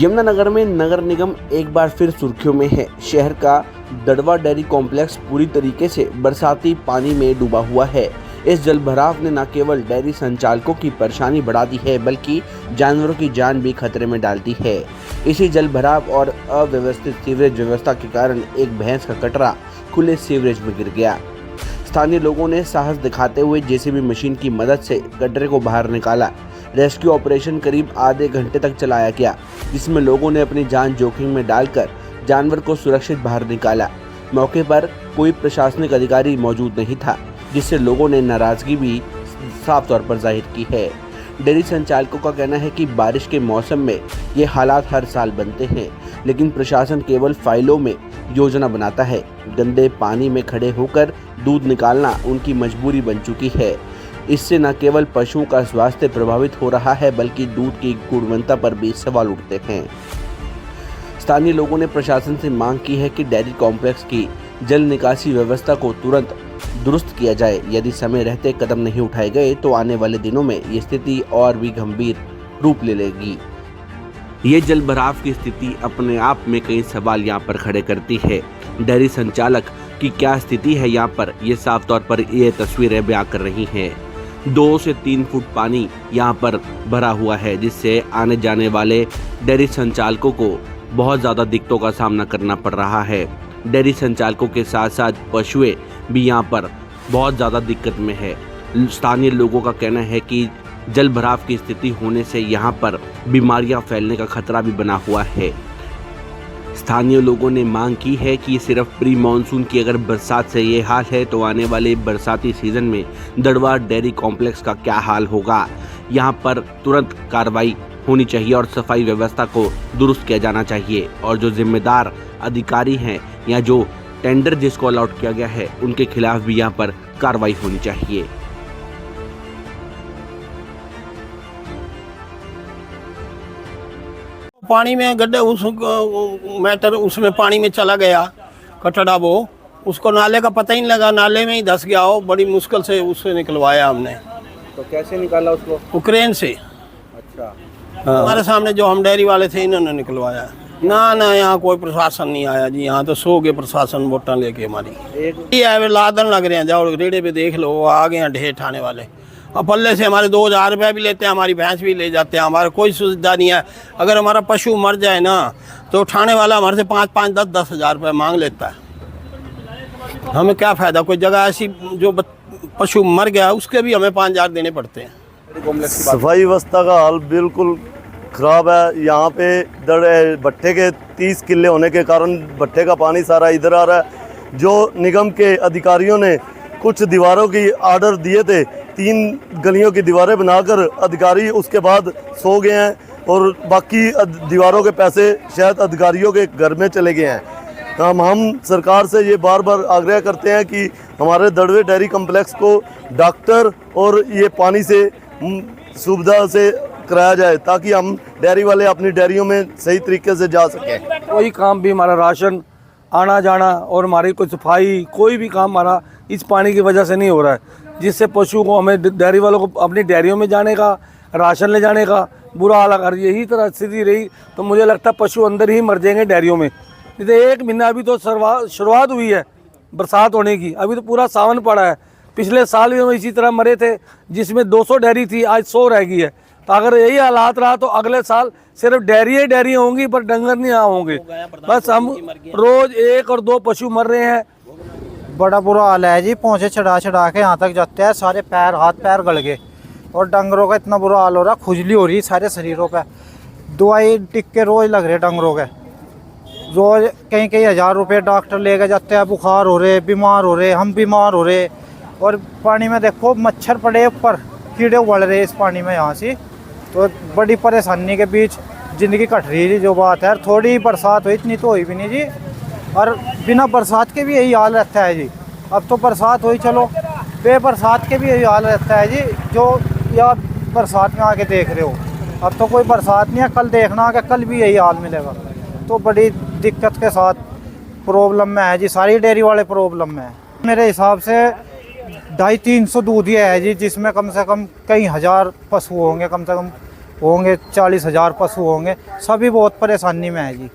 यमुनानगर में नगर निगम एक बार फिर सुर्खियों में है। शहर का दड़वा डेयरी कॉम्प्लेक्स पूरी तरीके से बरसाती पानी में डूबा हुआ है। इस जलभराव ने न केवल डेयरी संचालकों की परेशानी बढ़ा दी है, बल्कि जानवरों की जान भी खतरे में डाल दी है। इसी जलभराव और अव्यवस्थित सीवरेज व्यवस्था के कारण एक भैंस का कटरा खुले सीवरेज में गिर गया। स्थानीय लोगों ने साहस दिखाते हुए जेसीबी मशीन की मदद से कटरे को बाहर निकाला। रेस्क्यू ऑपरेशन करीब आधे घंटे तक चलाया गया, जिसमें लोगों ने अपनी जान जोखिम में डालकर जानवर को सुरक्षित बाहर निकाला। मौके पर कोई प्रशासनिक अधिकारी मौजूद नहीं था, जिससे लोगों ने नाराजगी भी साफ तौर पर जाहिर की है। डेयरी संचालकों का कहना है कि बारिश के मौसम में ये हालात हर साल बनते हैं, लेकिन प्रशासन केवल फाइलों में योजना बनाता है। गंदे पानी में खड़े होकर दूध निकालना उनकी मजबूरी बन चुकी है। इससे न केवल पशुओं का स्वास्थ्य प्रभावित हो रहा है, बल्कि दूध की गुणवत्ता पर भी सवाल उठते हैं। स्थानीय लोगों ने प्रशासन से मांग की है कि डेयरी कॉम्प्लेक्स की जल निकासी व्यवस्था को तुरंत दुरुस्त किया जाए। यदि समय रहते कदम नहीं उठाए गए तो आने वाले दिनों में ये स्थिति और भी गंभीर रूप ले लेगी। ये जलभराव की स्थिति अपने आप में कई सवाल यहाँ पर खड़े करती है। डेयरी संचालक की क्या स्थिति है यहाँ पर, ये साफ तौर पर ये तस्वीरें बयां कर रही हैं। 2 से 3 फुट पानी यहाँ पर भरा हुआ है, जिससे आने जाने वाले डेयरी संचालकों को बहुत ज़्यादा दिक्कतों का सामना करना पड़ रहा है। डेयरी संचालकों के साथ साथ पशुएं भी यहाँ पर बहुत ज़्यादा दिक्कत में है। स्थानीय लोगों का कहना है कि जल भराव की स्थिति होने से यहाँ पर बीमारियाँ फैलने का खतरा भी बना हुआ है। स्थानीय लोगों ने मांग की है कि सिर्फ प्री मानसून की अगर बरसात से ये हाल है तो आने वाले बरसाती सीजन में दड़वा डेयरी कॉम्प्लेक्स का क्या हाल होगा। यहाँ पर तुरंत कार्रवाई होनी चाहिए और सफाई व्यवस्था को दुरुस्त किया जाना चाहिए, और जो जिम्मेदार अधिकारी हैं या जो टेंडर जिसको अलॉट किया गया है उनके खिलाफ भी यहाँ पर कार्रवाई होनी चाहिए। पानी में गड्ढे मैटर उसमें पानी में चला गया कटड़ा, वो उसको नाले का पता ही नहीं लगा, नाले में ही धंस गया। वो बड़ी मुश्किल से उससे निकलवाया हमने। तो कैसे निकाला उसको? उक्रेन से। अच्छा। हमारे सामने जो हम डेयरी वाले थे इन्होंने निकलवाया। ना यहाँ कोई प्रशासन नहीं आया जी। यहाँ तो सो गए प्रशासन वोटां लेके हमारी। ये लादन लग रहे हैं, जाओ रेड़े पे देख लो, वो आ गए हैं ढेर ठाने वाले। और पल्ले से हमारे 2000 रुपये भी लेते हैं, हमारी भैंस भी ले जाते हैं। हमारा कोई सुविधा नहीं है। अगर हमारा पशु मर जाए ना तो उठाने वाला हमारे से 5-5, 10-10 हज़ार रुपये मांग लेता है। हमें क्या फ़ायदा? कोई जगह ऐसी जो पशु मर गया उसके भी हमें 5,000 देने पड़ते हैं। सफाई व्यवस्था का हाल बिल्कुल ख़राब है। यहाँ पे भट्टे के 30 किले होने के कारण भट्टे का पानी सारा इधर आ रहा है। जो निगम के अधिकारियों ने कुछ दीवारों की आर्डर दिए थे, 3 गलियों की दीवारें बनाकर अधिकारी उसके बाद सो गए हैं, और बाकी दीवारों के पैसे शायद अधिकारियों के घर में चले गए हैं। हम सरकार से ये बार बार आग्रह करते हैं कि हमारे दड़वे डेयरी कम्प्लेक्स को डॉक्टर और ये पानी से सुविधा से कराया जाए, ताकि हम डेयरी वाले अपनी डेयरियों में सही तरीके से जा सकें। कोई काम भी हमारा राशन आना जाना और हमारी कोई सफाई, कोई भी काम हमारा इस पानी की वजह से नहीं हो रहा है, जिससे पशु को, हमें डेयरी वालों को अपनी डेयरियों में जाने का, राशन ले जाने का बुरा हाल। अगर यही तरह स्थिति रही तो मुझे लगता है पशु अंदर ही मर जाएंगे डेयरियों में। जैसे 1 महीना अभी तो शुरुआत हुई है बरसात होने की, अभी तो पूरा सावन पड़ा है। पिछले साल भी हम इसी तरह मरे थे, जिसमें 200 डेयरी थी, आज 100 रह गई है। तो अगर यही हालात रहा तो अगले साल सिर्फ डेयरी होंगी पर डंगर नहीं होंगे। बस हम रोज 1 और 2 पशु मर रहे हैं। बड़ा बुरा हाल है जी। पहुँचे चढ़ा के यहाँ तक जाते हैं, सारे पैर, हाथ पैर गल गए, और डंगरों का इतना बुरा हाल हो रहा, खुजली हो रही सारे शरीरों पे। दवाई टिक्के रोज लग रहे डंगरों के, रोज कई हज़ार रुपये डॉक्टर लेके जाते हैं। बुखार हो रहे, बीमार हो रहे, हम बीमार हो रहे। और पानी में देखो मच्छर पड़े ऊपर, कीड़े उबल रहे इस पानी में यहाँ से। तो बड़ी परेशानी के बीच ज़िंदगी कट रही है जो बात है। थोड़ी बरसात हुई, इतनी तो हुई भी नहीं जी, और बिना बरसात के भी यही हाल रहता है जी। अब तो बरसात हुई चलो, बरसात के भी यही हाल रहता है जी, जो या बरसात में आके देख रहे हो। अब तो कोई बरसात नहीं है, कल देखना कि कल भी यही हाल मिलेगा। तो बड़ी दिक्कत के साथ प्रॉब्लम में है जी, सारी डेयरी वाले प्रॉब्लम में है। मेरे हिसाब से 250-300 दूधिया है जी, जिसमें कम से कम कई हज़ार पशु होंगे, कम से कम होंगे, 40,000 पशु होंगे, सभी बहुत परेशानी में है जी।